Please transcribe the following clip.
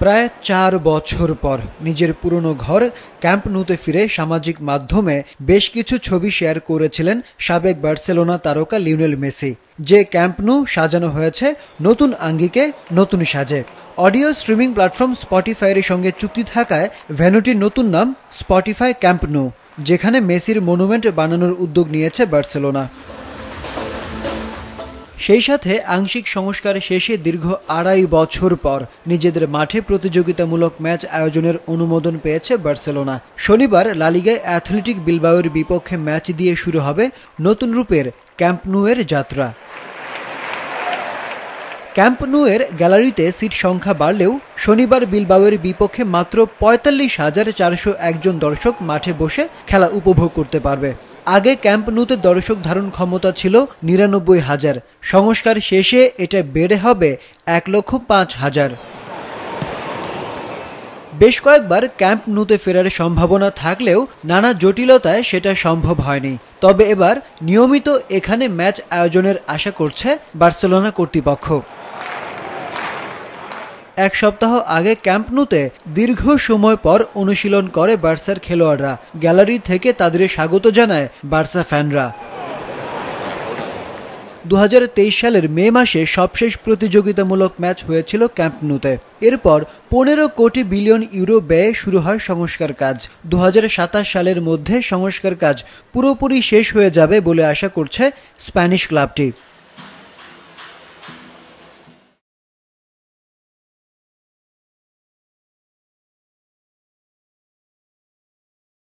প্রায় ৪ বছর পর নিজের পুরনো ঘর ক্যাম্প ন্যুতে ফিরে সামাজিক মাধ্যমে বেশ কিছু ছবি শেয়ার করেছিলেন সাবেক বার্সেলোনা তারকা লিওনেল মেসি। যে ক্যাম্প ন্যু সাজানো হয়েছে নতুন আঙ্গিকে, নতুন সাজে। অডিও স্ট্রিমিং প্ল্যাটফর্ম স্পটিফাইয়ের সঙ্গে চুক্তি থাকায় ভেন্যুটির নতুন নাম স্পটিফাই ক্যাম্প ন্যু, যেখানে মেসির মনুমেন্ট বানানোর উদ্যোগ নিয়েছে বার্সেলোনা। সেই সাথে আংশিক সংস্কার শেষে দীর্ঘ ২.৫ বছর পর নিজেদের মাঠে প্রতিযোগিতামূলক ম্যাচ আয়োজনের অনুমোদন পেয়েছে বার্সেলোনা। শনিবার লা লিগায় অ্যাথলেটিক বিলবাওয়ের বিপক্ষে ম্যাচ দিয়ে শুরু হবে নতুন রূপের ক্যাম্প ন্যুয়ের যাত্রা। ক্যাম্প ন্যুয়ের গ্যালারিতে সিট সংখ্যা বাড়লেও শনিবার বিলবাওয়ের বিপক্ষে মাত্র ৪৫,৪০১ জন দর্শক মাঠে বসে খেলা উপভোগ করতে পারবে। আগে ক্যাম্প ন্যুতে দর্শক ধারণ ক্ষমতা ছিল ৯৯,০০০। সংস্কার শেষে এটা বেড়ে হবে ১,০৫,০০০। বেশ কয়েকবার ক্যাম্প ন্যুতে ফেরার সম্ভাবনা থাকলেও নানা জটিলতায় সেটা সম্ভব হয়নি। তবে এবার নিয়মিত এখানে ম্যাচ আয়োজনের আশা করছে বার্সেলোনা কর্তৃপক্ষ। এক সপ্তাহ আগে ক্যাম্প ন্যুতে দীর্ঘ সময় পর অনুশীলন করে বার্সার খেলোয়াড়রা। গ্যালারি থেকে তাদের স্বাগত জানায় বার্সা ফ্যানরা। ২০২৩ সালের মে মাসে সবশেষ প্রতিযোগিতামূলক ম্যাচ হয়েছিল ক্যাম্প ন্যুতে। এরপর ১৫ কোটি বিলিয়ন ইউরো ব্যয়ে শুরু হয় সংস্কার কাজ। ২০২৭ সালের মধ্যে সংস্কার কাজ পুরোপুরি শেষ হয়ে যাবে বলে আশা করছে স্প্যানিশ ক্লাবটি।